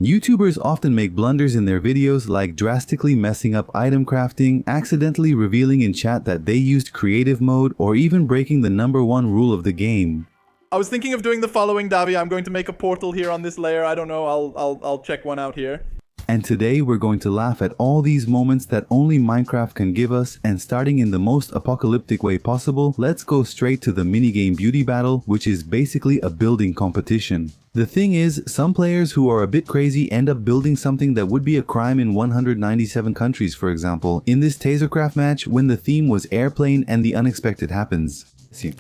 YouTubers often make blunders in their videos, like drastically messing up item crafting, accidentally revealing in chat that they used creative mode, or even breaking the #1 rule of the game. I was thinking of doing the following, Davi. I'm going to make a portal here on this layer. I don't know. I'll check one out here. And today we're going to laugh at all these moments that only Minecraft can give us, and starting in the most apocalyptic way possible, let's go straight to the minigame beauty battle, which is basically a building competition. The thing is, some players who are a bit crazy end up building something that would be a crime in 197 countries, for example, in this Tasercraft match when the theme was airplane and the unexpected happens. See.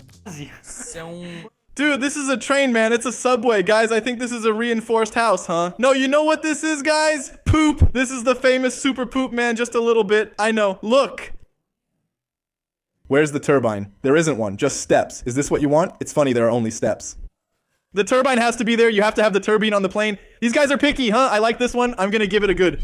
Dude, this is a train, man. It's a subway. Guys, I think this is a reinforced house, huh? No, you know what this is, guys? Poop. This is the famous super poop, man. Just a little bit. I know. Look. Where's the turbine? There isn't one. Just steps. Is this what you want? It's funny, there are only steps. The turbine has to be there. You have to have the turbine on the plane. These guys are picky, huh? I like this one. I'm gonna give it a good.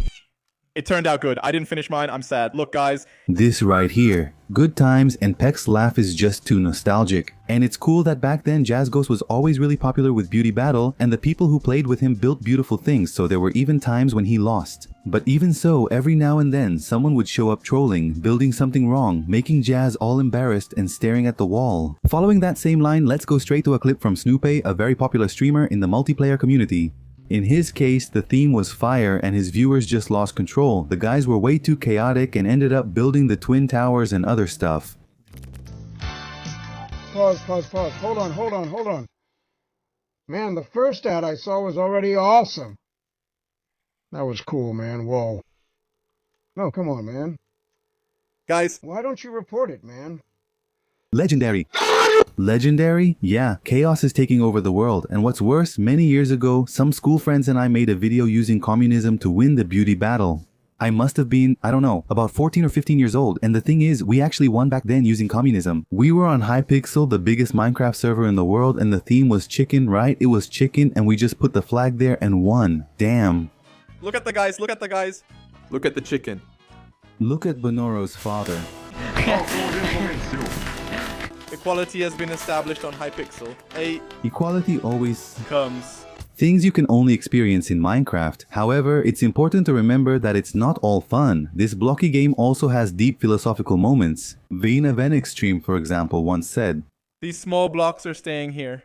It turned out good. I didn't finish mine. I'm sad. Look, guys. This right here. Good times, and Peck's laugh is just too nostalgic. And it's cool that back then Jazz Ghost was always really popular with Beauty Battle, and the people who played with him built beautiful things, so there were even times when he lost. But even so, every now and then, someone would show up trolling, building something wrong, making Jazz all embarrassed and staring at the wall. Following that same line, let's go straight to a clip from Snoopy, a very popular streamer in the multiplayer community. In his case, the theme was fire and his viewers just lost control. The guys were way too chaotic and ended up building the twin towers and other stuff. Pause. Hold on. Man, the first ad I saw was already awesome. That was cool, man. Whoa. No, come on, man. Guys. Why don't you report it, man? Legendary. Legendary? Yeah, chaos is taking over the world, and what's worse, many years ago, some school friends and I made a video using communism to win the beauty battle. I must have been, I don't know, about 14 or 15 years old, and the thing is, we actually won back then using communism. We were on Hypixel, the biggest Minecraft server in the world, and the theme was chicken, right? It was chicken, and we just put the flag there and won. Damn. Look at the guys, look at the guys. Look at the chicken. Look at Bonoro's father. Equality has been established on Hypixel. Equality always comes. Things you can only experience in Minecraft. However, it's important to remember that it's not all fun. This blocky game also has deep philosophical moments. Vina Venextreme, for example, once said, "These small blocks are staying here."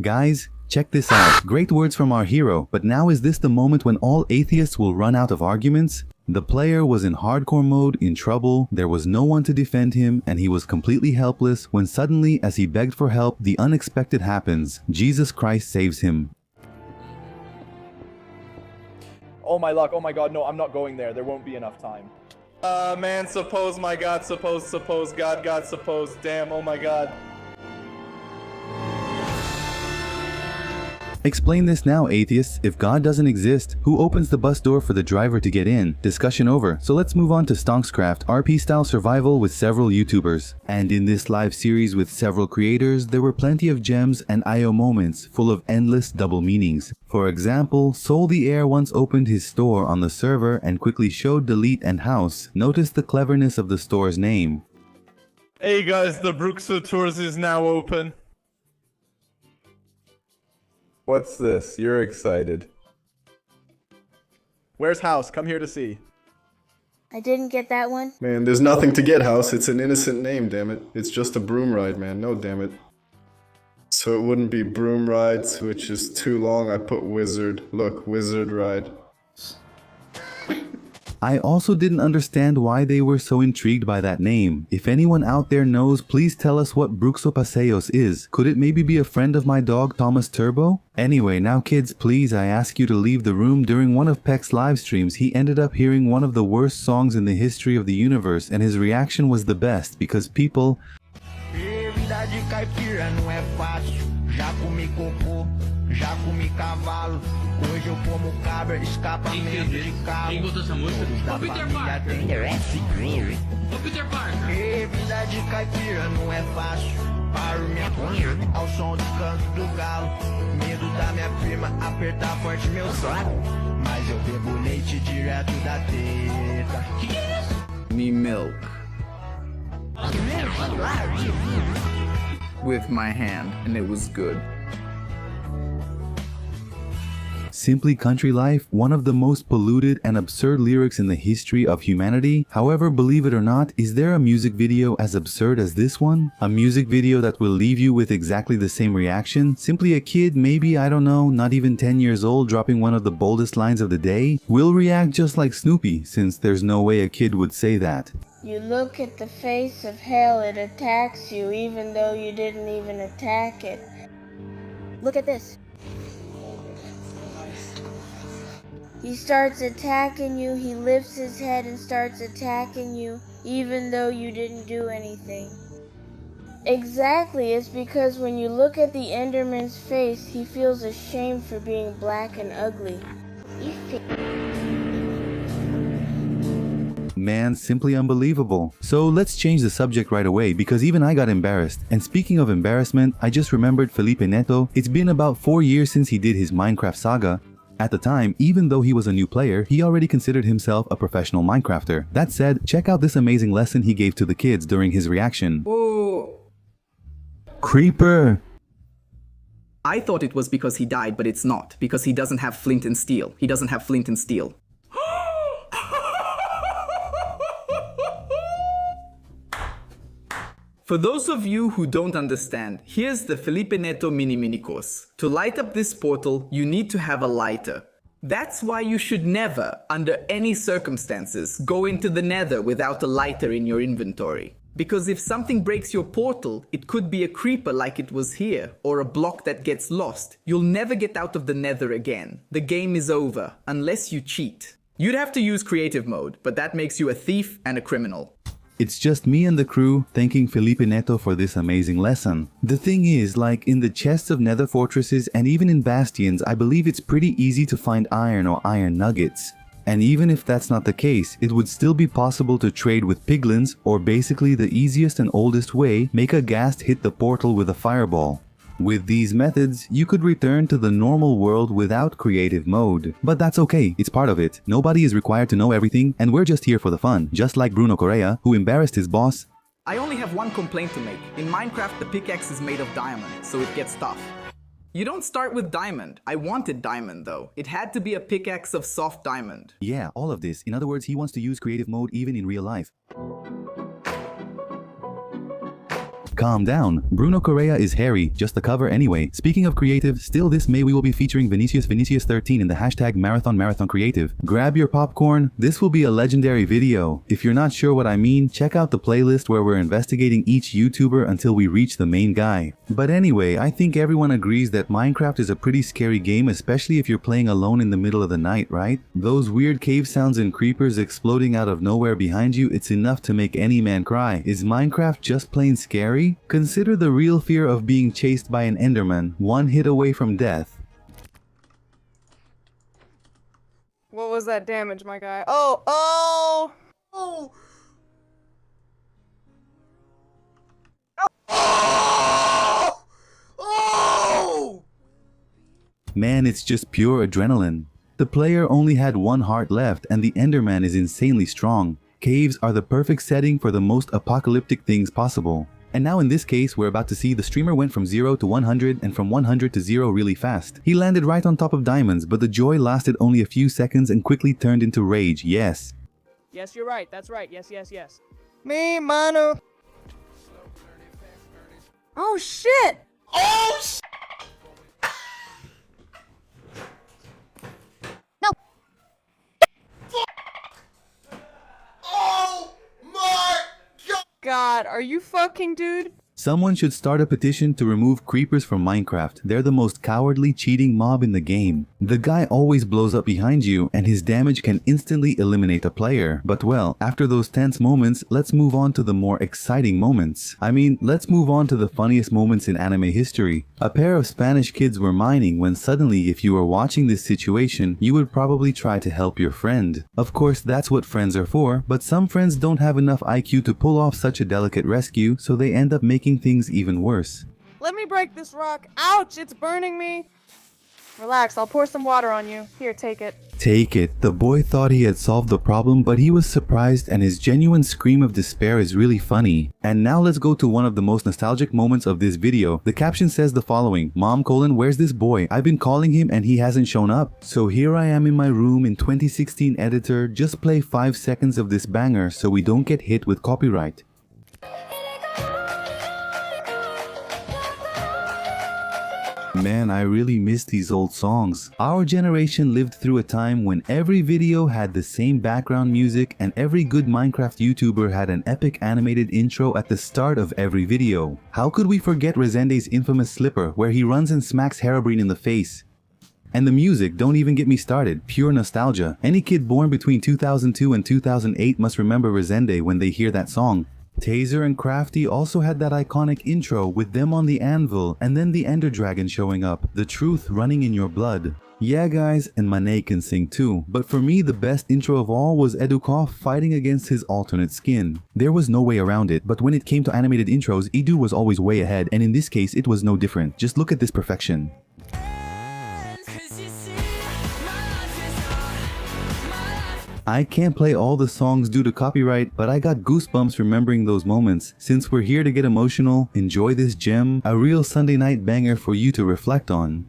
Guys, check this out. Great words from our hero, but now is this the moment when all atheists will run out of arguments? The player was in hardcore mode, in trouble, there was no one to defend him, and he was completely helpless when suddenly, as he begged for help, the unexpected happens. Jesus Christ saves him. Oh my luck, oh my god, no, I'm not going there. There won't be enough time. Man, suppose, my god, suppose, god, suppose, damn, oh my god. Explain this now, atheists. If God doesn't exist, who opens the bus door for the driver to get in? Discussion over. So let's move on to Stonkscraft, RP-style survival with several YouTubers. And in this live series with several creators, there were plenty of gems and IO moments full of endless double meanings. For example, Soul the Air once opened his store on the server and quickly showed delete and house. Notice the cleverness of the store's name. Hey guys, the Bruxelles Tours is now open. What's this? You're excited. Where's House? Come here to see. I didn't get that one. Man, there's nothing to get, House. It's an innocent name, damn it. It's just a broom ride, man. No, damn it. So it wouldn't be broom rides, which is too long. I put wizard. Look, wizard ride. I also didn't understand why they were so intrigued by that name. If anyone out there knows, please tell us what Bruxo Paseos is. Could it maybe be a friend of my dog Thomas Turbo? Anyway, now kids, please, I ask you to leave the room. During one of Peck's live streams, he ended up hearing one of the worst songs in the history of the universe, and his reaction was the best because people... Já comi cavalo, hoje eu como cabra, escapamento de cabo. Quem gostou dessa música? Ô Peter Parker! Ô Peter Parker! E vida de caipira não é fácil. Paro minha concha ao som do canto do galo. Medo da minha prima apertar forte meu saco. Mas eu bebo leite direto da teta. Que é isso? Me milk. With my hand, and it was good. Simply country life, one of the most polluted and absurd lyrics in the history of humanity. However, believe it or not, is there a music video as absurd as this one? A music video that will leave you with exactly the same reaction? Simply a kid, maybe, I don't know, not even 10 years old, dropping one of the boldest lines of the day? Will react just like Snoopy, since there's no way a kid would say that. You look at the face of hell, it attacks you even though you didn't even attack it. Look at this. He starts attacking you, he lifts his head and starts attacking you even though you didn't do anything. Exactly, it's because when you look at the Enderman's face, he feels ashamed for being black and ugly. Man, simply unbelievable. So let's change the subject right away because even I got embarrassed. And speaking of embarrassment, I just remembered Felipe Neto. It's been about 4 years since he did his Minecraft saga. At the time, even though he was a new player, he already considered himself a professional Minecrafter. That said, check out this amazing lesson he gave to the kids during his reaction. Whoa. Creeper! I thought it was because he died, but it's not. Because he doesn't have flint and steel. He doesn't have flint and steel. For those of you who don't understand, here's the Felipe Neto mini course. To light up this portal, you need to have a lighter. That's why you should never, under any circumstances, go into the nether without a lighter in your inventory. Because if something breaks your portal, it could be a creeper like it was here, or a block that gets lost. You'll never get out of the nether again. The game is over, unless you cheat. You'd have to use creative mode, but that makes you a thief and a criminal. It's just me and the crew thanking Felipe Neto for this amazing lesson. The thing is, like in the chests of nether fortresses and even in bastions, I believe it's pretty easy to find iron or iron nuggets. And even if that's not the case, it would still be possible to trade with piglins, or basically the easiest and oldest way, make a ghast hit the portal with a fireball. With these methods, you could return to the normal world without creative mode. But that's okay, it's part of it. Nobody is required to know everything, and we're just here for the fun, just like Bruno Correa, who embarrassed his boss. I only have one complaint to make. In Minecraft, the pickaxe is made of diamond, so it gets tough. You don't start with diamond. I wanted diamond though. It had to be a pickaxe of soft diamond. Yeah, all of this. In other words, he wants to use creative mode even in real life. Calm down. Bruno Correa is hairy, just the cover anyway. Speaking of creative, still this May we will be featuring Vinicius13 in the hashtag Marathon Creative. Grab your popcorn, this will be a legendary video. If you're not sure what I mean, check out the playlist where we're investigating each YouTuber until we reach the main guy. But anyway, I think everyone agrees that Minecraft is a pretty scary game, especially if you're playing alone in the middle of the night, right? Those weird cave sounds and creepers exploding out of nowhere behind you, it's enough to make any man cry. Is Minecraft just plain scary? Consider the real fear of being chased by an Enderman, one hit away from death. What was that damage, my guy? Oh! Man, it's just pure adrenaline. The player only had one heart left and the Enderman is insanely strong. Caves are the perfect setting for the most apocalyptic things possible. And now in this case, we're about to see the streamer went from 0 to 100 and from 100 to 0 really fast. He landed right on top of diamonds, but the joy lasted only a few seconds and quickly turned into rage, yes. Yes, you're right, that's right, yes. Me, Manu! Oh shit! Oh shit! No! Oh my God, are you fucking dude? Someone should start a petition to remove creepers from Minecraft. They're the most cowardly, cheating mob in the game. The guy always blows up behind you and his damage can instantly eliminate a player. But well, after those tense moments, let's move on to the more exciting moments. Let's move on to the funniest moments in anime history. A pair of Spanish kids were mining when suddenly, if you were watching this situation, you would probably try to help your friend. Of course, that's what friends are for, but some friends don't have enough IQ to pull off such a delicate rescue, so they end up making things even worse. Let me break this rock. Ouch, it's burning me. Relax, I'll pour some water on you. Here, take it. Take it. The boy thought he had solved the problem, but he was surprised, and his genuine scream of despair is really funny. And now let's go to one of the most nostalgic moments of this video. The caption says the following: Mom, where's this boy? I've been calling him and he hasn't shown up. So here I am in my room in 2016 editor. Just play 5 seconds of this banger so we don't get hit with copyright. Man, I really miss these old songs. Our generation lived through a time when every video had the same background music and every good Minecraft YouTuber had an epic animated intro at the start of every video. How could we forget Resende's infamous slipper where he runs and smacks Herobrine in the face? And the music, don't even get me started, pure nostalgia. Any kid born between 2002 and 2008 must remember Resende when they hear that song. Taser and Crafty also had that iconic intro with them on the anvil and then the Ender Dragon showing up, the truth running in your blood. Yeah guys, and Manet can sing too, but for me the best intro of all was Edukov fighting against his alternate skin. There was no way around it, but when it came to animated intros, Edu was always way ahead, and in this case it was no different. Just look at this perfection. I can't play all the songs due to copyright, but I got goosebumps remembering those moments. Since we're here to get emotional, enjoy this gem, a real Sunday night banger for you to reflect on.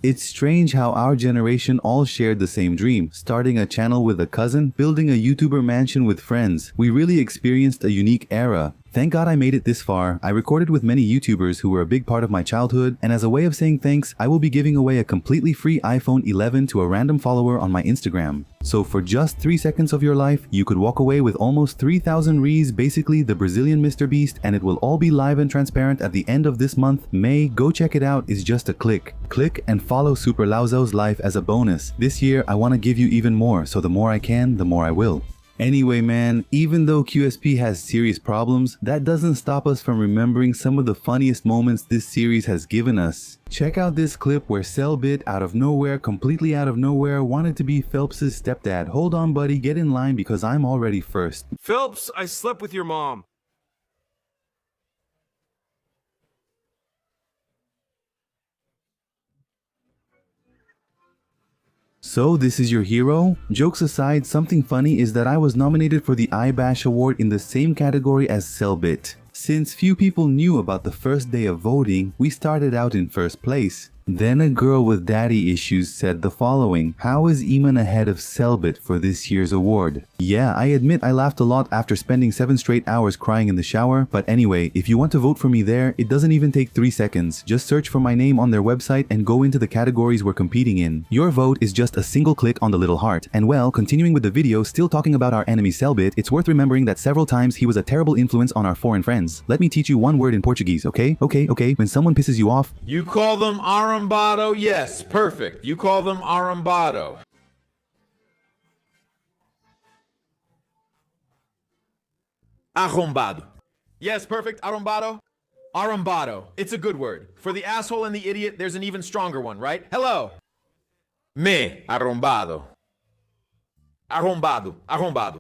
It's strange how our generation all shared the same dream, starting a channel with a cousin, building a YouTuber mansion with friends. We really experienced a unique era. Thank God I made it this far. I recorded with many YouTubers who were a big part of my childhood, and as a way of saying thanks, I will be giving away a completely free iPhone 11 to a random follower on my Instagram. So for just 3 seconds of your life, you could walk away with almost 3,000 Rs, basically the Brazilian Mr. Beast, and it will all be live and transparent at the end of this month, May. Go check it out, it's just a click. Click and follow Super Lauzo's life as a bonus. This year, I want to give you even more, so the more I can, the more I will. Anyway man, even though QSP has serious problems, that doesn't stop us from remembering some of the funniest moments this series has given us. Check out this clip where Cellbit, out of nowhere, completely out of nowhere, wanted to be Phelps' stepdad. Hold on buddy, get in line because I'm already first. Phelps, I slept with your mom. So this is your hero? Jokes aside, something funny is that I was nominated for the iBash award in the same category as Cellbit. Since few people knew about the first day of voting, we started out in first place. Then a girl with daddy issues said the following: how is Eamon ahead of Cellbit for this year's award? Yeah, I admit I laughed a lot after spending 7 straight hours crying in the shower, but anyway, if you want to vote for me there, it doesn't even take 3 seconds. Just search for my name on their website and go into the categories we're competing in. Your vote is just a single click on the little heart. And well, continuing with the video, still talking about our enemy Cellbit, it's worth remembering that several times he was a terrible influence on our foreign friends. Let me teach you one word in Portuguese, okay? Okay, when someone pisses you off, you call them arrombado? Yes, perfect. You call them arrombado. Arrombado. Yes, perfect. Arrombado. Arrombado. It's a good word. For the asshole and the idiot, there's an even stronger one, right? Hello. Me, arrombado. Arrombado. Arrombado.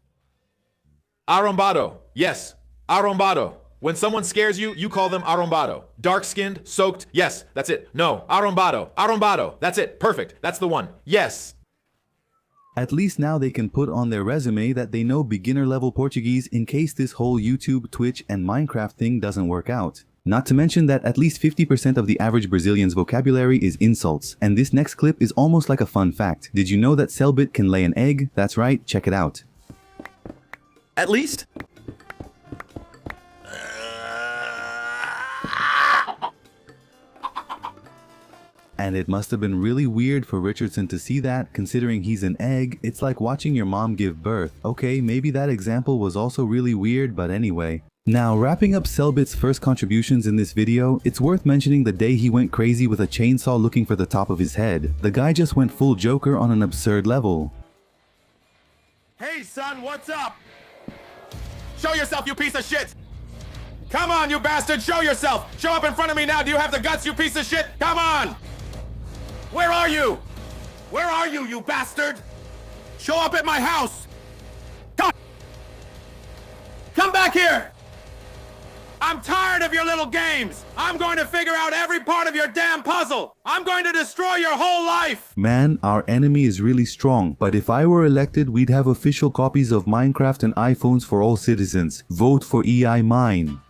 Arrombado. Yes, arrombado. When someone scares you, you call them arrombado. Dark-skinned, soaked, yes, that's it. No, arrombado, arrombado, that's it, perfect, that's the one, yes. At least now they can put on their resume that they know beginner level Portuguese in case this whole YouTube, Twitch, and Minecraft thing doesn't work out. Not to mention that at least 50% of the average Brazilian's vocabulary is insults, and this next clip is almost like a fun fact. Did you know that Cellbit can lay an egg? That's right, check it out. At least? And it must have been really weird for Richardson to see that, considering he's an egg. It's like watching your mom give birth. Okay, maybe that example was also really weird, but anyway. Now, wrapping up Cellbit's first contributions in this video, it's worth mentioning the day he went crazy with a chainsaw looking for the top of his head. The guy just went full Joker on an absurd level. Hey son, what's up? Show yourself, you piece of shit! Come on, you bastard, show yourself! Show up in front of me now, do you have the guts, you piece of shit? Come on! Where are you? Where are you, you bastard? Show up at my house! Come! Come back here! I'm tired of your little games! I'm going to figure out every part of your damn puzzle! I'm going to destroy your whole life! Man, our enemy is really strong, but if I were elected, we'd have official copies of Minecraft and iPhones for all citizens. Vote for EI Mine.